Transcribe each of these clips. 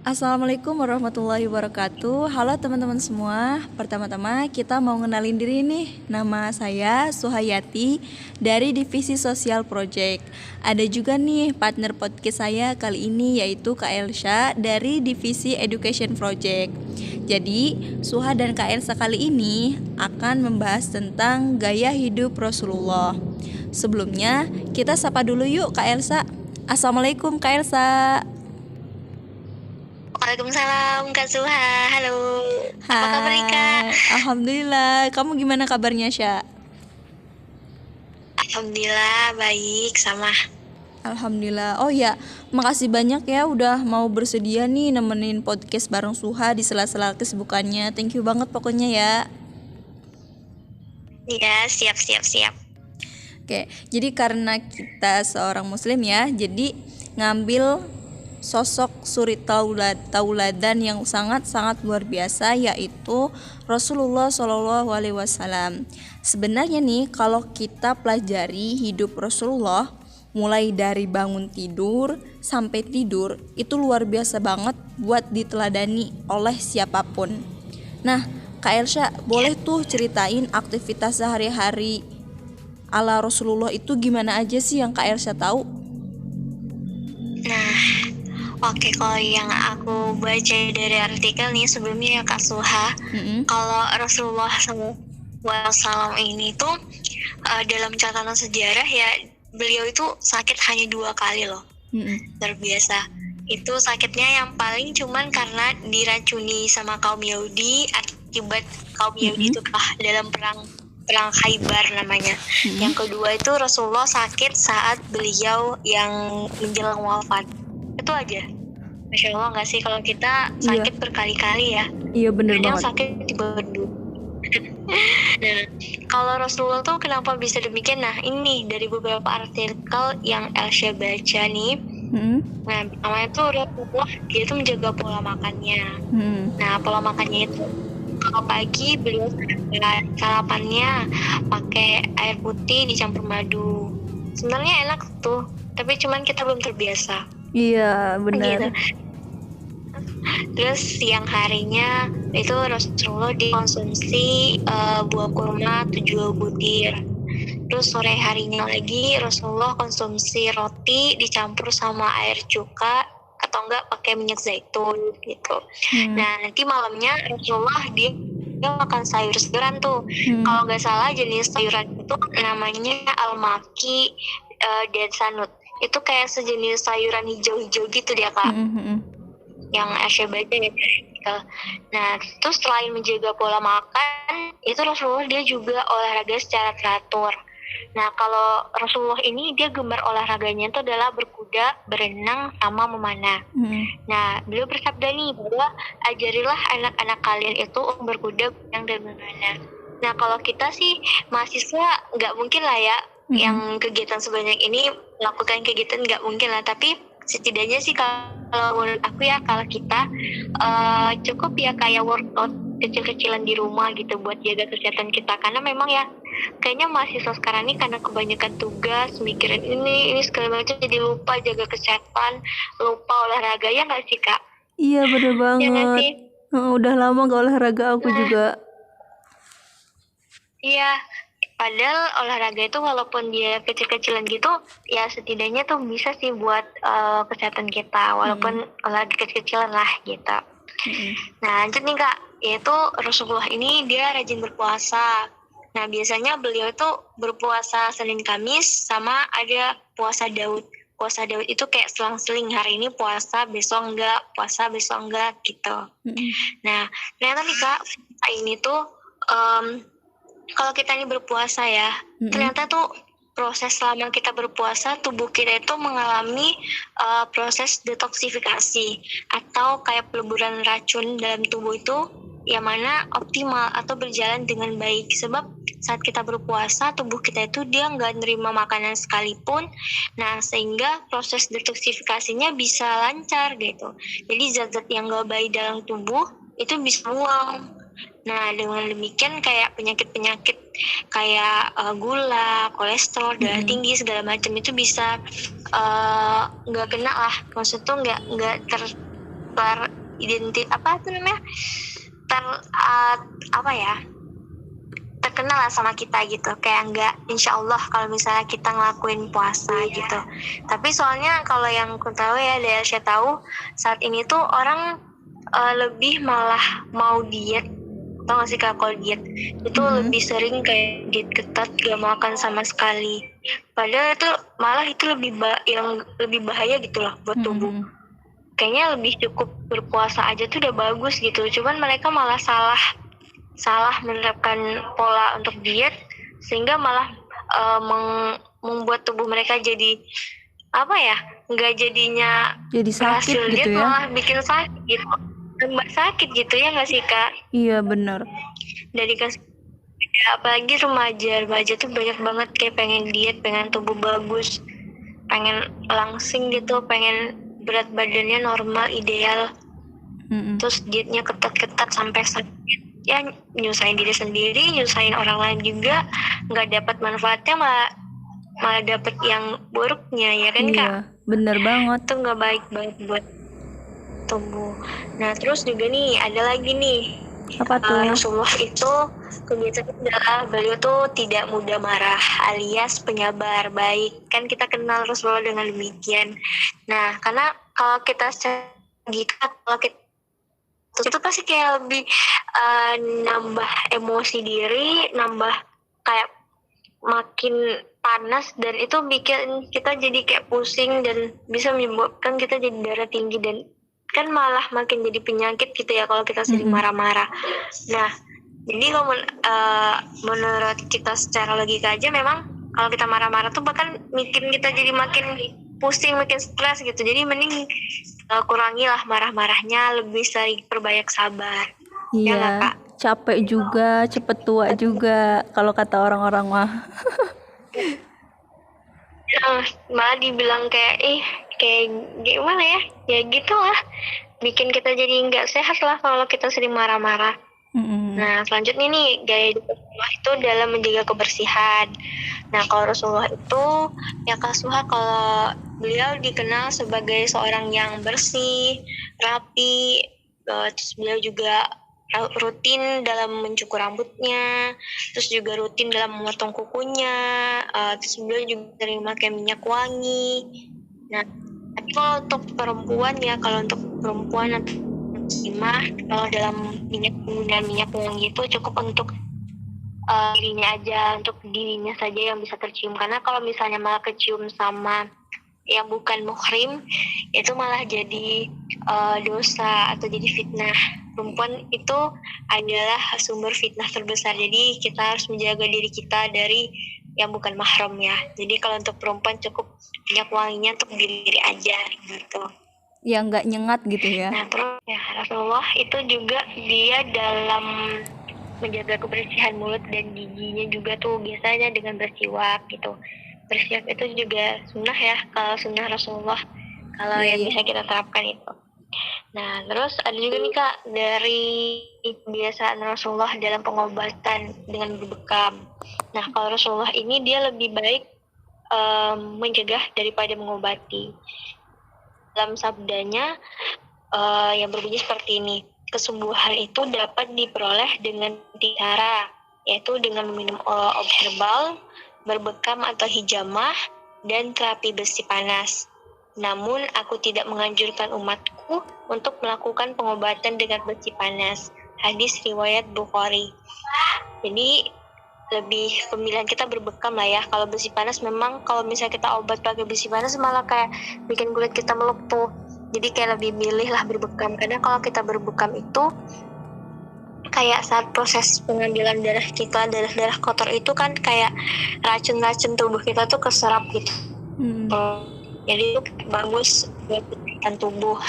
Assalamualaikum warahmatullahi wabarakatuh. Halo teman-teman semua. Pertama-tama kita mau ngenalin diri nih. Nama saya Suhayati dari Divisi Sosial Project. Ada juga nih partner podcast saya kali ini yaitu Kak Elsa dari Divisi Education Project. Jadi, Suha dan Kak Elsa kali ini akan membahas tentang gaya hidup Rasulullah. Sebelumnya, kita sapa dulu yuk Kak Elsa. Assalamualaikum Kak Elsa. Waalaikumsalam Kak Suha, halo. Apa kabar nih Kak? Hai, Alhamdulillah. Kamu gimana kabarnya, Sya? Alhamdulillah baik sama. Alhamdulillah. Oh ya, makasih banyak ya udah mau bersedia nih nemenin podcast bareng Suha di sela-sela kesibukannya. Thank you banget pokoknya ya. Iya, siap. Oke, jadi karena kita seorang muslim ya, jadi ngambil sosok suri tauladan yang sangat-sangat luar biasa yaitu Rasulullah Shallallahu Alaihi Wasallam. Sebenarnya nih kalau kita pelajari hidup Rasulullah mulai dari bangun tidur sampai tidur itu luar biasa banget buat diteladani oleh siapapun. Nah, Kak Elsha boleh tuh ceritain aktivitas sehari-hari ala Rasulullah itu gimana aja sih yang Kak Elsha tahu? Nah, oke, kalau yang aku baca dari artikel nih sebelumnya ya Kak Suha, kalau Rasulullah SAW ini tuh dalam catatan sejarah ya beliau itu sakit hanya 2 kali loh. Luar biasa. Itu sakitnya yang paling cuman karena diracuni sama kaum Yahudi akibat kaum Yahudi itu dalam perang Khaybar namanya. Yang kedua itu Rasulullah sakit saat beliau yang menjelang wafat. Itu aja. Masya Allah nggak sih kalau kita sakit berkali-kali ya. Iya bener Kadang banget. sakit tiba-tiba. Nah, kalau Rasulullah tuh kenapa bisa demikian? Nah, ini dari beberapa artikel yang Elsa baca nih. Nah, namanya tuh Rasulullah dia tuh menjaga pola makannya. Nah, pola makannya itu kalau pagi beliau sarapannya pakai air putih dicampur madu. Sebenarnya enak tuh, tapi cuman kita belum terbiasa. Iya benar. Gitu. Terus siang harinya itu Rasulullah dikonsumsi buah kurma 7 butir. Terus sore harinya lagi Rasulullah konsumsi roti dicampur sama air cuka atau enggak pakai minyak zaitun gitu. Nah nanti malamnya Rasulullah dia makan sayur-sayuran tuh. Kalau nggak salah jenis sayuran itu namanya almaki dan sanut. Itu kayak sejenis sayuran hijau-hijau gitu dia Kak. Yang Asya baca ya. Nah terus selain menjaga pola makan itu Rasulullah dia juga olahraga secara teratur. Nah kalau Rasulullah ini dia gemar olahraganya itu adalah berkuda, berenang, sama memanah. Nah beliau bersabda nih bahwa ajarilah anak-anak kalian itu berkuda, berenang, dan memanah. Nah kalau kita sih mahasiswa nggak mungkin lah ya yang kegiatan sebanyak ini melakukan kegiatan nggak mungkin lah, tapi setidaknya sih kalau menurut aku ya kalau kita cukup ya kayak workout kecil-kecilan di rumah gitu buat jaga kesehatan kita, karena memang ya kayaknya mahasiswa sekarang ini karena kebanyakan tugas mikirin ini segala macam jadi lupa jaga kesehatan, lupa olahraga, ya nggak sih Kak? Iya bener banget. Ya, udah lama gak olahraga aku juga. Iya, padahal olahraga itu walaupun dia kecil-kecilan gitu ya setidaknya tuh bisa sih buat kesehatan kita walaupun olahraga kecil-kecilan lah gitu. Nah lanjut nih Kak, yaitu Rasulullah ini dia rajin berpuasa. Nah biasanya beliau tuh berpuasa Senin Kamis sama ada puasa Daud. Puasa Daud itu kayak selang-seling, hari ini puasa besok enggak gitu. Nah ternyata nih Kak ini tuh kalau kita ini berpuasa ya, ternyata tuh proses selama kita berpuasa tubuh kita itu mengalami proses detoksifikasi atau kayak peleburan racun dalam tubuh itu yang mana optimal atau berjalan dengan baik. Sebab saat kita berpuasa tubuh kita itu dia nggak nerima makanan sekalipun, nah sehingga proses detoksifikasinya bisa lancar gitu. Jadi zat-zat yang nggak baik dalam tubuh itu bisa buang. Nah dengan demikian kayak penyakit-penyakit kayak gula, kolesterol, darah tinggi segala macam itu bisa nggak kena lah, maksud tuh nggak apa ya, terkenal lah sama kita gitu, kayak nggak insya Allah kalau misalnya kita ngelakuin puasa gitu. Tapi soalnya kalau yang aku tahu ya, dari saya tahu saat ini tuh orang lebih malah mau diet. Tau gak sih Kak, kalau diet itu lebih sering kayak diet ketat, gak makan sama sekali. Padahal itu malah itu yang lebih bahaya gitu loh buat tubuh. Kayaknya lebih cukup berpuasa aja tuh udah bagus gitu. Cuman mereka malah salah menerapkan pola untuk diet, sehingga malah membuat tubuh mereka jadi apa ya, nggak jadinya Jadi sakit berhasil gitu diet, ya. malah bikin sakit gitu, tambah sakit gitu ya nggak sih Kak? Iya benar. Dari apalagi remaja tuh banyak banget kayak pengen diet, pengen tubuh bagus, pengen langsing gitu, pengen berat badannya normal ideal. Terus dietnya ketat-ketat sampai sakit, ya nyusahin diri sendiri, nyusahin orang lain juga, nggak dapat manfaatnya, malah dapat yang buruknya ya kan Kak? Iya benar banget. Itu nggak baik banget buat tubuh. Nah terus juga nih ada lagi nih, Apa tuh? Rasulullah itu kebiasaan adalah beliau tuh tidak mudah marah, alias penyabar baik. Kan kita kenal Rasulullah dengan demikian. Nah karena kalau kita kalau kita itu pasti kayak lebih nambah emosi diri, nambah kayak makin panas, dan itu bikin kita jadi kayak pusing dan bisa menyebabkan kita jadi darah tinggi, dan kan malah makin jadi penyakit gitu ya kalau kita sering marah-marah. Nah jadi kalau menurut kita secara logika aja, memang kalau kita marah-marah tuh bahkan bikin kita jadi makin pusing, makin stres gitu. Jadi mending kurangilah marah-marahnya, lebih sering perbanyak sabar. Ya nggak Iya, Kak? capek juga, cepet tua juga kalau kata orang-orang mah. Malah dibilang kayak gimana ya? Ya gitulah. Bikin kita jadi nggak sehat lah kalau kita sering marah-marah. Nah selanjutnya nih, gaya hidup Rasulullah itu dalam menjaga kebersihan. Nah kalau Rasulullah itu ya Kak Suha, kalau beliau dikenal sebagai seorang yang bersih, rapi, terus beliau juga rutin dalam mencukur rambutnya, terus juga rutin dalam memotong kukunya, terus beliau juga sering pakai minyak wangi. Nah tapi kalau untuk perempuan atau muslimah, kalau dalam penggunaan minyak wangi itu cukup untuk dirinya aja, untuk dirinya saja yang bisa tercium. Karena kalau misalnya malah kecium sama yang bukan muhrim, itu malah jadi dosa atau jadi fitnah. Perempuan itu adalah sumber fitnah terbesar, jadi kita harus menjaga diri kita dari yang bukan mahram ya. Jadi kalau untuk perempuan cukup minyak wanginya untuk diri aja gitu. Yang nggak nyengat gitu ya. Nah terus ya Rasulullah itu juga dia dalam menjaga kebersihan mulut dan giginya juga tuh biasanya dengan bersiwak gitu. Bersiwak itu juga sunnah ya, kalau sunnah Rasulullah, kalau yang bisa kita terapkan itu. Nah terus ada juga nih Kak, dari kebiasaan Rasulullah dalam pengobatan dengan berbekam. Nah kalau Rasulullah ini dia lebih baik mencegah daripada mengobati. Dalam sabdanya yang berbunyi seperti ini, kesembuhan itu dapat diperoleh dengan 3 cara, yaitu dengan meminum obat herbal, berbekam atau hijamah, dan terapi besi panas. Namun aku tidak menganjurkan umatku untuk melakukan pengobatan dengan besi panas. Hadis riwayat Bukhari. Jadi lebih pemilihan kita berbekam lah ya. Kalau besi panas memang kalau misalnya kita obat pakai besi panas malah kayak bikin kulit kita melepuh. Jadi kayak lebih milih lah berbekam. Karena kalau kita berbekam itu kayak saat proses pengambilan darah kita, darah kotor itu kan kayak racun-racun tubuh kita tuh keserap gitu. Jadi itu bagus buat kesehatan tubuh.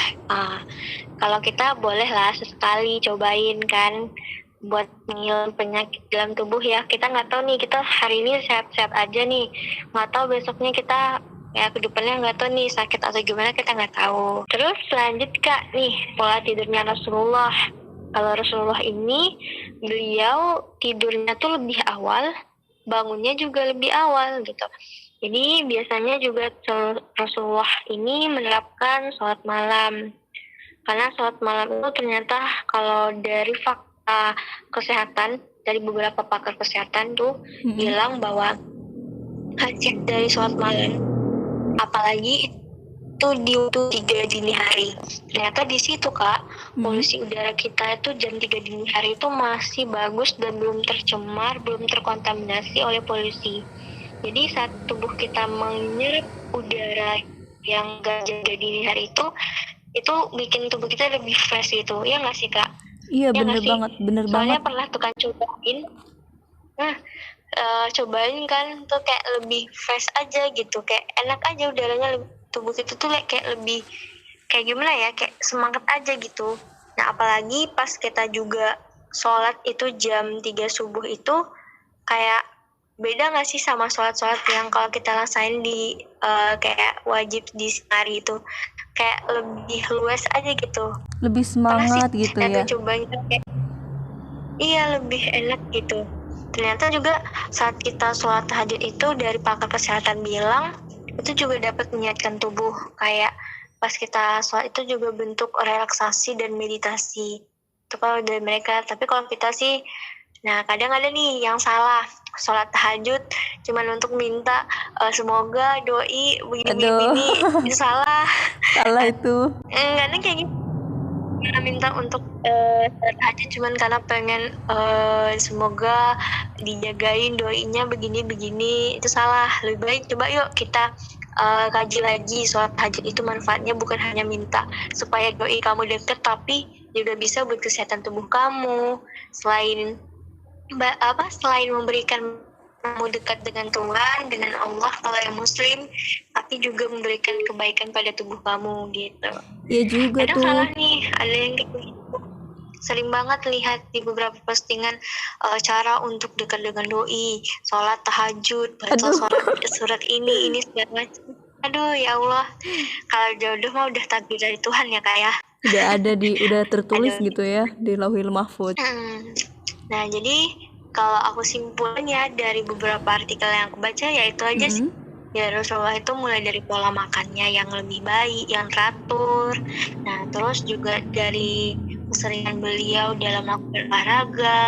Kalau kita boleh lah sesekali cobain kan, buat menghilangkan penyakit dalam tubuh ya. Kita nggak tahu nih, kita hari ini sehat-sehat aja nih, nggak tahu besoknya kita ya kedepannya nggak tahu nih sakit atau gimana, kita nggak tahu. Terus lanjut Kak nih, pola tidurnya Rasulullah. Kalau Rasulullah ini beliau tidurnya tuh lebih awal, bangunnya juga lebih awal gitu. Jadi biasanya juga Rasulullah ini menerapkan sholat malam. Karena sholat malam itu ternyata kalau dari fakta kesehatan dari beberapa pakar kesehatan tuh bilang bahwa hasil dari sholat malam, apalagi itu di waktu 3 dini hari, ternyata di situ Kak polusi udara kita itu jam 3 dini hari itu masih bagus dan belum tercemar, belum terkontaminasi oleh polusi. Jadi saat tubuh kita menyerap udara yang gak jam 3 dini hari itu bikin tubuh kita lebih fresh gitu, ya nggak sih Kak? Iya, Ya bener nggak sih? banget, bener Soalnya banget. pernah tuh kan cobain, nah cobain kan tuh kayak lebih fresh aja gitu, kayak enak aja udaranya, tubuh kita tuh kayak lebih kayak gimana ya, kayak semangat aja gitu. Nah apalagi pas kita juga sholat itu jam 3 subuh itu kayak beda nggak sih sama sholat-sholat yang kalau kita laksanain di kayak wajib di hari itu, kayak lebih luas aja gitu. Lebih Pernah sih semangat gitu ya. cobain kayak iya lebih enak gitu. Ternyata juga saat kita sholat tahajud itu dari pakar kesehatan bilang itu juga dapat menyehatkan tubuh, kayak pas kita sholat itu juga bentuk relaksasi dan meditasi itu kalau dari mereka. Tapi kalau kita sih, nah kadang ada nih yang salah, sholat tahajud cuman untuk minta semoga doi begini-begini, itu salah. Salah itu. Kadang kayak gitu, kita minta untuk sholat tahajud cuman karena pengen semoga dijagain doinya begini-begini, itu salah. Lebih baik coba yuk kita kaji lagi, sholat tahajud itu manfaatnya bukan hanya minta supaya doi kamu deket, tapi juga bisa buat kesehatan tubuh kamu. Selain memberikan kamu dekat dengan Tuhan, dengan Allah kalau yang muslim, tapi juga memberikan kebaikan pada tubuh kamu gitu. Iya juga Kadang tuh. salah nih, ada yang kayak gitu. Sering banget lihat di beberapa postingan cara untuk dekat dengan doi, sholat tahajud, baca surat ini segala macam. Aduh ya Allah, kalau jodoh mah udah takdir dari Tuhan ya Kak ya. Udah tertulis gitu ya di Lauhil Mahfuz. Nah jadi kalau aku simpulnya dari beberapa artikel yang aku baca ya itu aja sih. Ya Rasulullah itu mulai dari pola makannya yang lebih baik, yang teratur. Nah terus juga dari keseringan beliau dalam melakukan olahraga,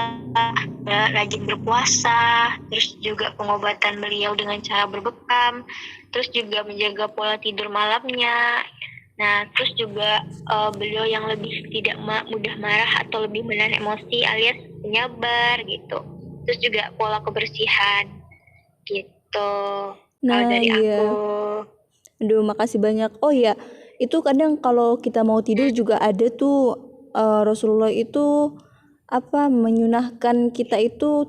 rajin berpuasa, terus juga pengobatan beliau dengan cara berbekam, terus juga menjaga pola tidur malamnya. Nah terus juga beliau yang lebih tidak mudah marah atau lebih menahan emosi alias penyabar gitu. Terus juga pola kebersihan gitu. Nah, Dari iya. aku. Aduh, makasih banyak. Oh iya, itu kadang kalau kita mau tidur juga ada tuh Rasulullah itu menyunahkan kita itu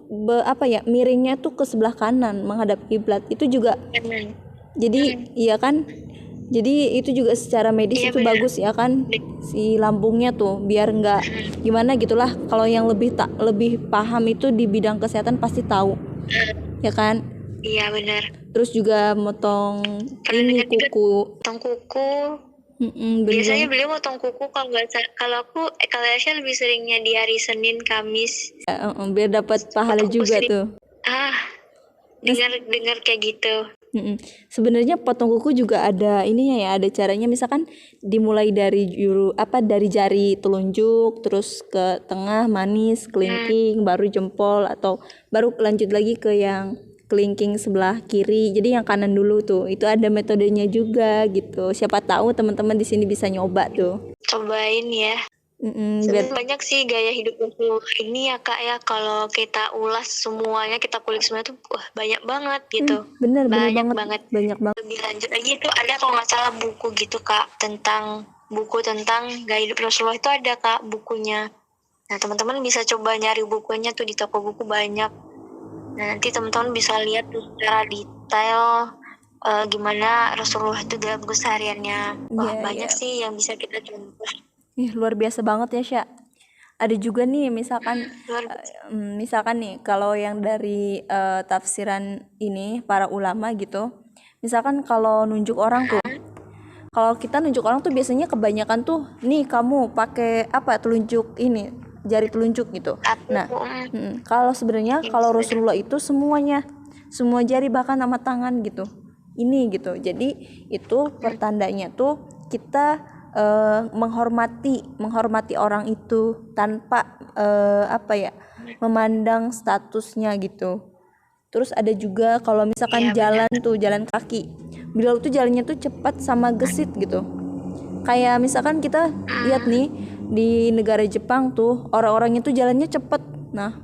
miringnya tuh ke sebelah kanan menghadap kiblat. Itu juga jadi iya kan? Jadi itu juga secara medis itu bener. bagus ya kan, si lambungnya tuh biar nggak gimana gitulah. Kalau yang lebih paham itu di bidang kesehatan pasti tahu ya kan. Iya benar. Terus juga motong ini kuku. Motong kuku. Bener. Biasanya beliau motong kuku kalau nggak kalau aku kalau Aisyah lebih seringnya di hari Senin Kamis. Biar dapat pahala juga tuh. Dengar kayak gitu. Sebenarnya potong kuku juga ada ininya ya, ada caranya. Misalkan dimulai dari dari jari telunjuk, terus ke tengah manis, kelingking, baru jempol, atau baru lanjut lagi ke yang kelingking sebelah kiri. Jadi yang kanan dulu tuh. Itu ada metodenya juga gitu. Siapa tahu teman-teman di sini bisa nyoba tuh. Cobain ya. Banyak sih gaya hidup ini ya Kak ya, kalau kita ulas semuanya, kita kulik semuanya tuh banyak banget gitu. Bener banget. Lebih lanjut lagi tuh ada kalau nggak salah buku gitu Kak, buku tentang gaya hidup Rasulullah itu ada Kak bukunya. Nah teman-teman bisa coba nyari bukunya tuh di toko buku banyak. Nah nanti teman-teman bisa lihat tuh secara detail gimana Rasulullah itu dalam kesehariannya. Banyak sih yang bisa kita coba. Luar biasa banget ya Sya. Ada juga nih misalkan nih kalau yang dari tafsiran ini para ulama gitu. Misalkan kalau nunjuk orang tuh. Kalau kita nunjuk orang tuh biasanya kebanyakan tuh nih kamu pakai telunjuk ini, jari telunjuk gitu. Nah, kalau sebenarnya kalau Rasulullah itu semuanya, semua jari bahkan sama tangan gitu. Ini gitu. Jadi itu pertandanya tuh kita menghormati orang itu tanpa memandang statusnya gitu. Terus ada juga kalau misalkan jalan kaki, beliau tuh jalannya tuh cepat sama gesit gitu. Kayak misalkan kita lihat nih di negara Jepang tuh orang-orangnya tuh jalannya cepet. Nah,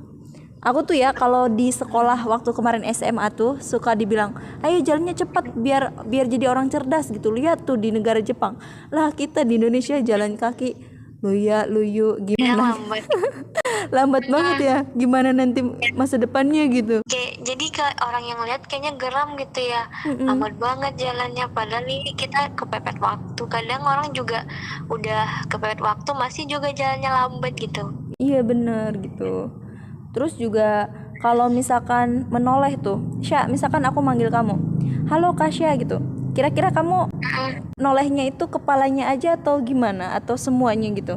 aku tuh ya kalau di sekolah waktu kemarin SMA tuh suka dibilang, ayo jalannya cepat biar jadi orang cerdas gitu. Lihat tuh di negara Jepang. Lah kita di Indonesia jalan kaki luyu gimana? Lambat banget ya. Gimana nanti masa depannya gitu. Jadi orang yang lihat kayaknya geram gitu ya. Lambat banget jalannya, padahal ini kita kepepet waktu. Kadang orang juga udah kepepet waktu masih juga jalannya lambat gitu. Iya bener gitu. Terus juga kalau misalkan menoleh tuh, Syah, misalkan aku manggil kamu, halo Kasya gitu. Kira-kira kamu nolehnya itu kepalanya aja atau gimana? Atau semuanya gitu?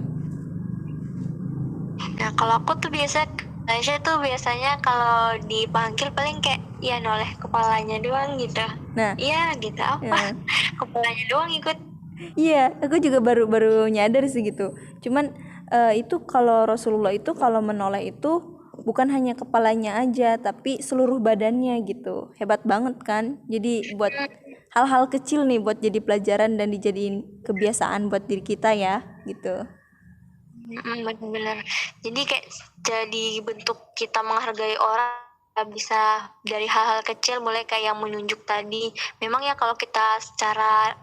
Nah kalau aku tuh biasanya kalau dipanggil paling kayak ya noleh kepalanya doang gitu. Nah, iya gitu apa? Kepalanya doang ikut. Iya, aku juga baru nyadar sih gitu. Cuman itu kalau Rasulullah itu kalau menoleh itu bukan hanya kepalanya aja, tapi seluruh badannya gitu. Hebat banget kan? Jadi buat hal-hal kecil nih buat jadi pelajaran dan dijadiin kebiasaan buat diri kita ya, gitu. Benar-benar. Jadi kayak jadi bentuk kita menghargai orang, bisa dari hal-hal kecil mulai kayak menunjuk tadi. Memang ya kalau kita secara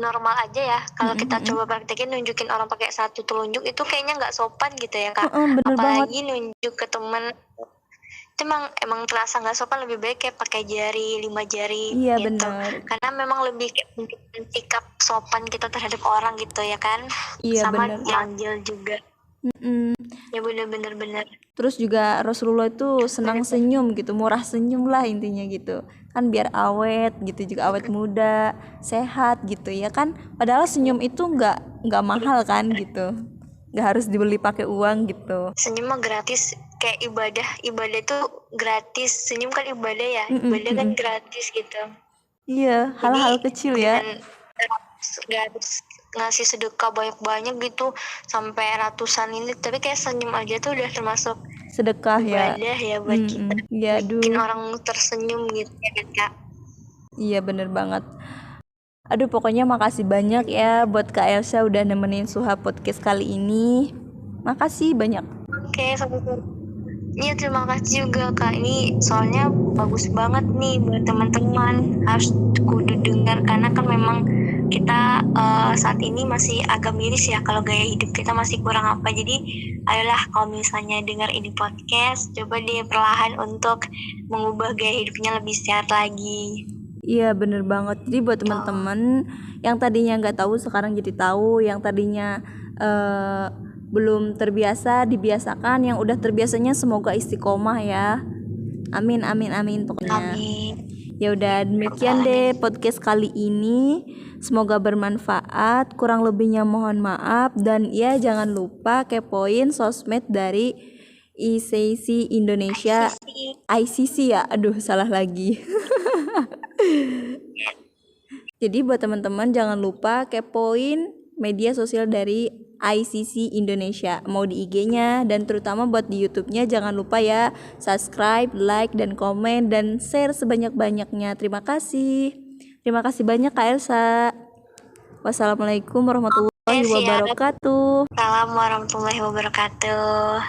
normal aja ya, kalau kita coba praktekin nunjukin orang pakai satu telunjuk itu kayaknya nggak sopan gitu ya Kak. Bener Apalagi banget. nunjuk ke teman itu emang terasa nggak sopan, lebih baik kayak pakai jari 5 jari Iya gitu. bener. Karena memang lebih kayak menunjukkan sikap sopan kita terhadap orang gitu ya kan. Iya Sama bener. manggil juga. Ya bener. Terus juga Rasulullah itu senang senyum gitu, murah senyum lah intinya gitu. Kan biar awet gitu, juga awet muda, sehat gitu ya kan. Padahal senyum itu nggak mahal kan gitu. Nggak harus dibeli pakai uang gitu. Senyum mah gratis, kayak ibadah itu gratis. Senyum kan ibadah ya, ibadah kan gratis gitu. Iya, hal-hal kecil ya. Gratis ngasih sedekah banyak-banyak gitu sampai ratusan ini, tapi kayak senyum aja tuh udah termasuk sedekah ya. ibadah ya buat kita. Ya, bikin orang tersenyum gitu ya kan Kak. Iya bener banget. Aduh pokoknya makasih banyak ya buat Kak Elsa udah nemenin Suha podcast kali ini. Makasih banyak. Oke, sama-sama. Iya terima kasih juga Kak, ini soalnya bagus banget nih buat teman-teman, harus kudu dengar karena kan memang kita saat ini masih agak miris ya kalau gaya hidup kita masih kurang apa. Jadi ayolah kalau misalnya dengar ini podcast, coba deh perlahan untuk mengubah gaya hidupnya lebih sehat lagi. Iya bener banget. Jadi buat teman-teman yang tadinya nggak tahu sekarang jadi tahu, yang tadinya belum terbiasa dibiasakan, yang udah terbiasanya semoga istiqomah ya. Amin pokoknya. Amin. Ya udah demikian deh podcast kali ini. Semoga bermanfaat. Kurang lebihnya mohon maaf dan ya jangan lupa kepoin sosmed dari ICC Indonesia. ICC ya. Aduh salah lagi. Jadi buat teman-teman jangan lupa kepoin media sosial dari ICC Indonesia, mau di IG-nya dan terutama buat di YouTube-nya jangan lupa ya subscribe, like dan komen dan share sebanyak-banyaknya. Terima kasih banyak Kak Elsa. Wassalamualaikum warahmatullahi wabarakatuh. Assalamualaikum warahmatullahi wabarakatuh.